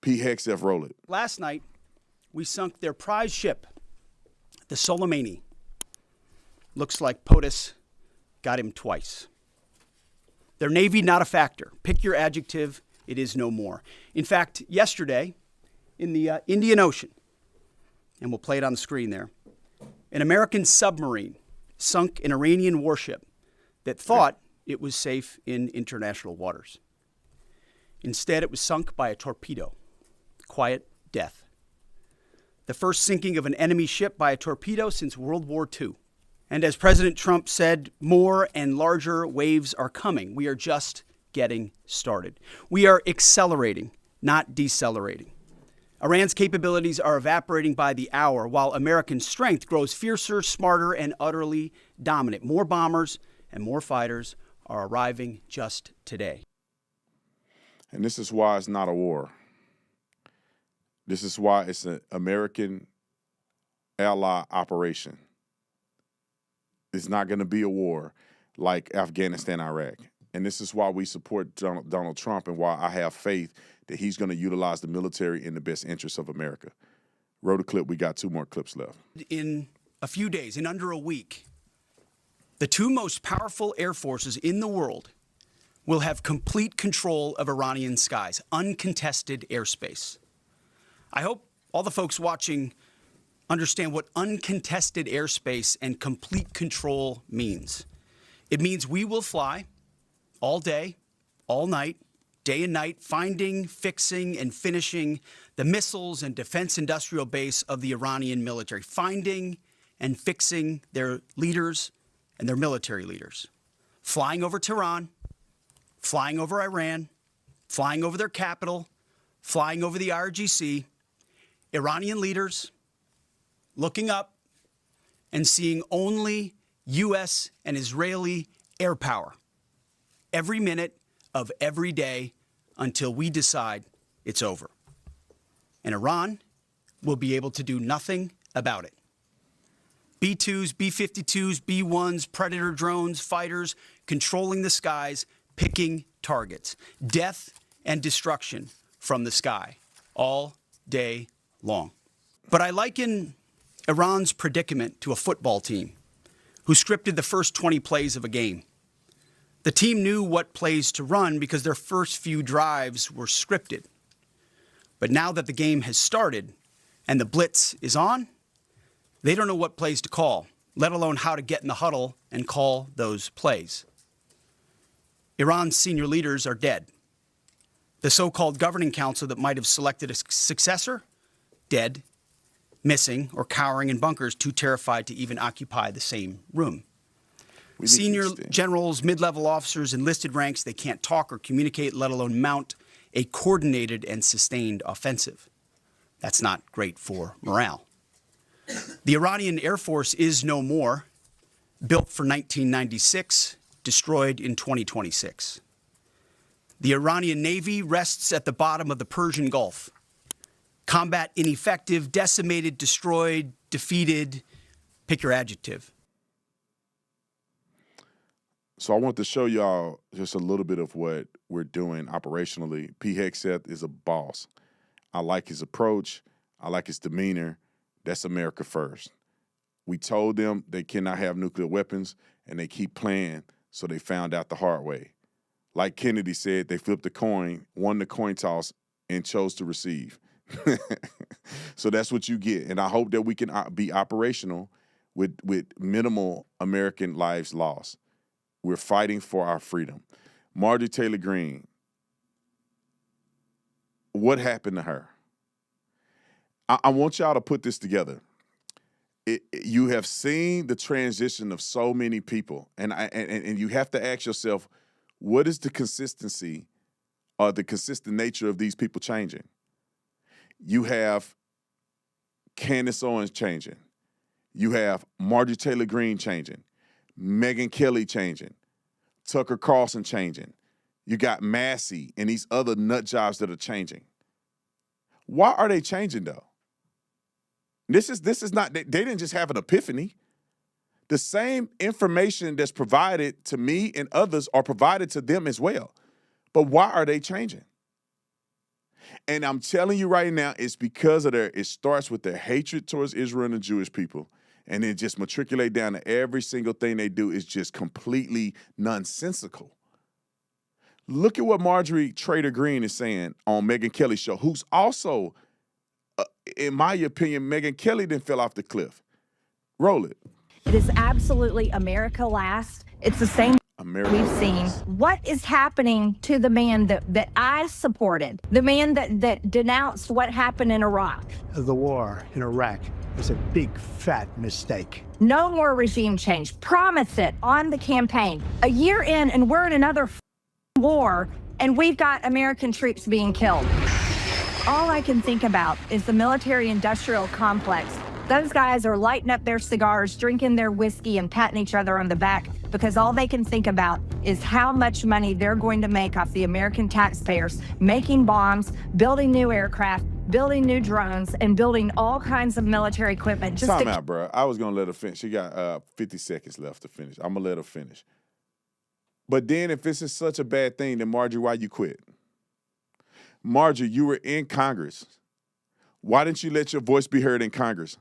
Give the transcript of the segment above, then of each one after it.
PHF roll it. Last night, we sunk their prize ship, the Soleimani. Looks like POTUS got him twice. Their Navy, not a factor. Pick your adjective, it is no more. In fact, yesterday, in the Indian Ocean, and we'll play it on the screen there, an American submarine sunk an Iranian warship that thought it was safe in international waters. Instead, it was sunk by a torpedo. Quiet death. The first sinking of an enemy ship by a torpedo since World War II. And as President Trump said, more and larger waves are coming. We are just getting started. We are accelerating, not decelerating. Iran's capabilities are evaporating by the hour, while American strength grows fiercer, smarter, and utterly dominant. More bombers and more fighters are arriving just today. And this is why it's not a war. This is why it's an American ally operation. It's not going to be a war like Afghanistan, Iraq. And this is why we support Donald Trump and why I have faith that he's going to utilize the military in the best interests of America. Roll the clip. We got 2 more clips left. In a few days, in under a week, the 2 most powerful air forces in the world will have complete control of Iranian skies, uncontested airspace. I hope all the folks watching understand what uncontested airspace and complete control means. It means we will fly all day, all night, day and night, finding, fixing, and finishing the missiles and defense industrial base of the Iranian military, finding and fixing their leaders and their military leaders, flying over Tehran, flying over Iran, flying over their capital, flying over the IRGC, Iranian leaders looking up and seeing only U.S. and Israeli air power every minute of every day until we decide it's over. And Iran will be able to do nothing about it. B-2s, B-52s, B-1s, Predator drones, fighters, controlling the skies, picking targets. Death and destruction from the sky all day long. But I liken Iran's predicament to a football team who scripted the first 20 plays of a game. The team knew what plays to run because their first few drives were scripted. But now that the game has started and the blitz is on, they don't know what plays to call, let alone how to get in the huddle and call those plays. Iran's senior leaders are dead. The so-called governing council that might have selected a successor, dead, missing, or cowering in bunkers, too terrified to even occupy the same room. Senior generals, mid-level officers, enlisted ranks, they can't talk or communicate, let alone mount a coordinated and sustained offensive. That's not great for morale. The Iranian Air Force is no more, built for 1996, destroyed in 2026. The Iranian Navy rests at the bottom of the Persian Gulf. Combat ineffective, decimated, destroyed, defeated, pick your adjective. So I want to show y'all just a little bit of what we're doing operationally. P. Hegseth is a boss. I like his approach. I like his demeanor. That's America first. We told them they cannot have nuclear weapons, and they keep playing, so they found out the hard way. Like Kennedy said, they flipped the coin, won the coin toss, and chose to receive. So that's what you get. And I hope that we can be operational with minimal American lives lost. We're fighting for our freedom. Marjorie Taylor Greene, what happened to her? I want y'all to put this together. You have seen the transition of so many people, and you have to ask yourself, what is the consistency or the consistent nature of these people changing? You have Candace Owens changing. You have Marjorie Taylor Greene changing. Megyn Kelly changing. Tucker Carlson changing. You got Massey and these other nut jobs that are changing. Why are they changing, though? This is not, they didn't just have an epiphany. The same information that's provided to me and others are provided to them as well. But why are they changing? And I'm telling you right now, it's because of it starts with their hatred towards Israel and the Jewish people, and then just matriculate down to every single thing they do is just completely nonsensical. Look at what Marjorie Trader Green is saying on Megyn Kelly's show, who's also, in my opinion, Megyn Kelly didn't fell off the cliff. Roll it. It is absolutely America last. It's the same America we've seen. last. What is happening to the man that I supported, the man that denounced what happened in Iraq? The war in Iraq was a big, fat mistake. No more regime change. Promise it on the campaign. A year in, and we're in another war, and we've got American troops being killed. All I can think about is the military-industrial complex. Those guys are lighting up their cigars, drinking their whiskey, and patting each other on the back because all they can think about is how much money they're going to make off the American taxpayers, making bombs, building new aircraft, building new drones, and building all kinds of military equipment. Time out, bro. I was going to let her finish. She got 50 seconds left to finish. I'm going to let her finish. But then if this is such a bad thing, then Marjorie, why you quit? Marjorie, you were in Congress. Why didn't you let your voice be heard in Congress?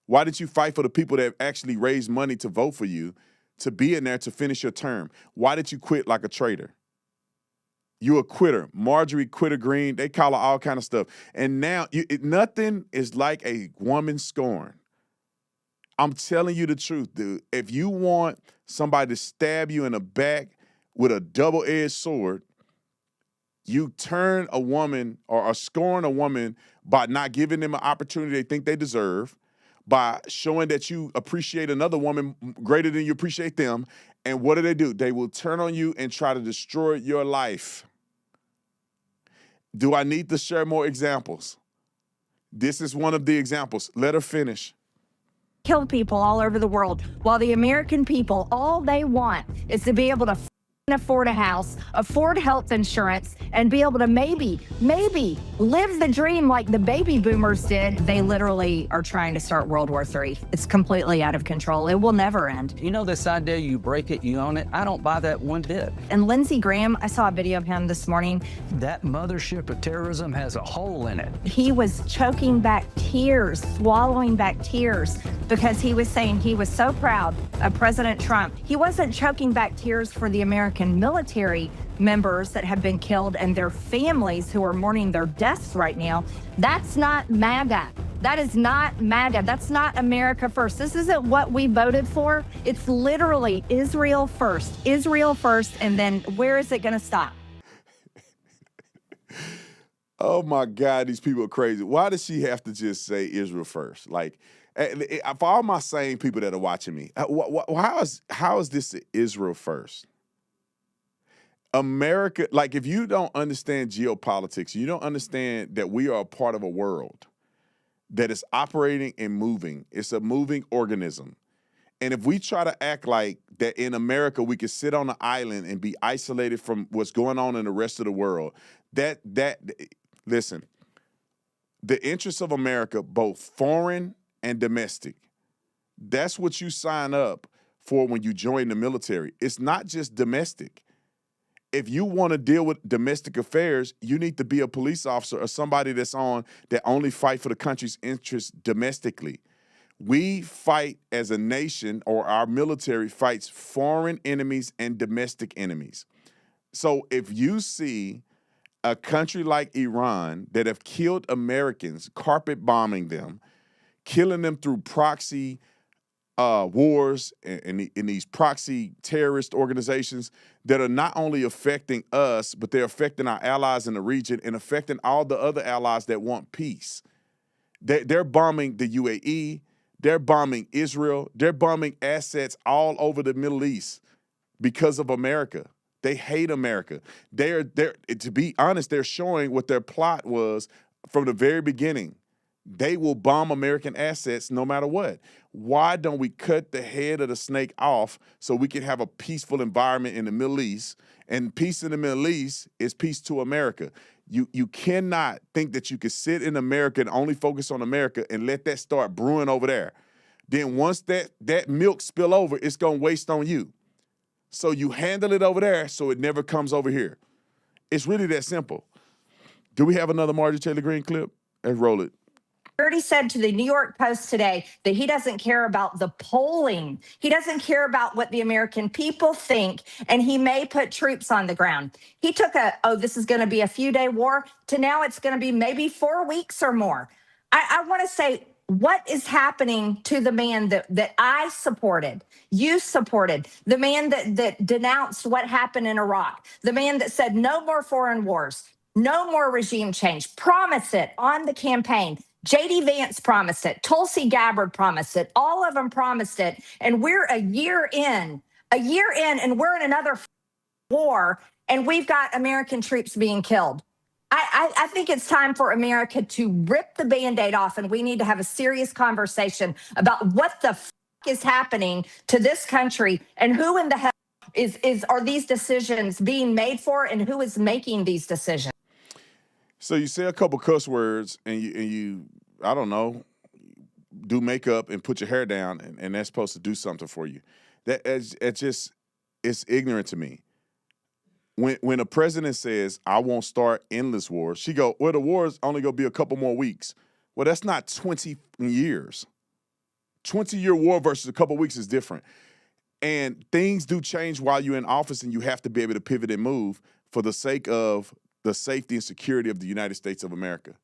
Why didn't you fight for the people that actually raised money to vote for you, to be in there to finish your term? Why did you quit like a traitor? You a quitter. Marjorie Quitter Green, they call her all kind of stuff. And now, nothing is like a woman scorned. I'm telling you the truth, dude. If you want somebody to stab you in the back with a double-edged sword, you turn a woman or scorn a woman by not giving them an opportunity they think they deserve, by showing that you appreciate another woman greater than you appreciate them. And what do? They will turn on you and try to destroy your life. Do I need to share more examples? This is one of the examples. Let her finish. Kill people all over the world, while the American people, all they want is to be able to afford a house, afford health insurance, and be able to maybe live the dream like the baby boomers did. They literally are trying to start World War III. It's completely out of control. It will never end. You know this idea, you break it, you own it? I don't buy that one bit. And Lindsey Graham, I saw a video of him this morning. That mothership of terrorism has a hole in it. He was choking back tears, swallowing back tears, because he was saying he was so proud of President Trump. He wasn't choking back tears for the American military members that have been killed and their families who are mourning their deaths right now. That's not MAGA. That is not MAGA. That's not America first. This isn't what we voted for. It's literally Israel first, and then where is it going to stop? Oh my God, these people are crazy. Why does she have to just say Israel first? Like, for all my sane people that are watching me, how is this Israel first? America, like if you don't understand geopolitics, you don't understand that we are a part of a world that is operating and moving. It's a moving organism. And if we try to act like that in America, we could sit on an island and be isolated from what's going on in the rest of the world, listen, the interests of America, both foreign and domestic, that's what you sign up for when you join the military. It's not just domestic. If you want to deal with domestic affairs, you need to be a police officer or somebody that only fight for the country's interests domestically. We fight as a nation, or our military fights foreign enemies and domestic enemies. So if you see a country like Iran that have killed Americans, carpet bombing them, killing them through proxy wars and these proxy terrorist organizations that are not only affecting us, but they're affecting our allies in the region and affecting all the other allies that want peace. They're bombing the UAE. They're bombing Israel. They're bombing assets all over the Middle East because of America. They hate America. To be honest, they're showing what their plot was from the very beginning. They will bomb American assets no matter what. Why don't we cut the head of the snake off so we can have a peaceful environment in the Middle East? And peace in the Middle East is peace to America. You cannot think that you can sit in America and only focus on America and let that start brewing over there. Then once that milk spill over, it's going to waste on you. So you handle it over there so it never comes over here. It's really that simple. Do we have another Marjorie Taylor Greene clip? Let's roll it. He said to the New York Post today that he doesn't care about the polling. He doesn't care about what the American people think, and he may put troops on the ground. He took this is going to be a few-day war, to now it's going to be maybe 4 weeks or more. I want to say, what is happening to the man that I supported, you supported, the man that denounced what happened in Iraq, the man that said no more foreign wars, no more regime change, promised it on the campaign. J.D. Vance promised it. Tulsi Gabbard promised it. All of them promised it. And we're a year in, and we're in another war, and we've got American troops being killed. I think it's time for America to rip the Band-Aid off, and we need to have a serious conversation about what the is happening to this country and who in the hell are these decisions being made for, and who is making these decisions. So you say a couple cuss words, and you I don't know, do makeup and put your hair down, and that's supposed to do something for you. It's ignorant to me. When a president says, I won't start endless wars, she go, well, the war is only going to be a couple more weeks. Well, that's not 20 years. 20-year war versus a couple weeks is different. And things do change while you're in office, and you have to be able to pivot and move for the sake of the safety and security of the United States of America.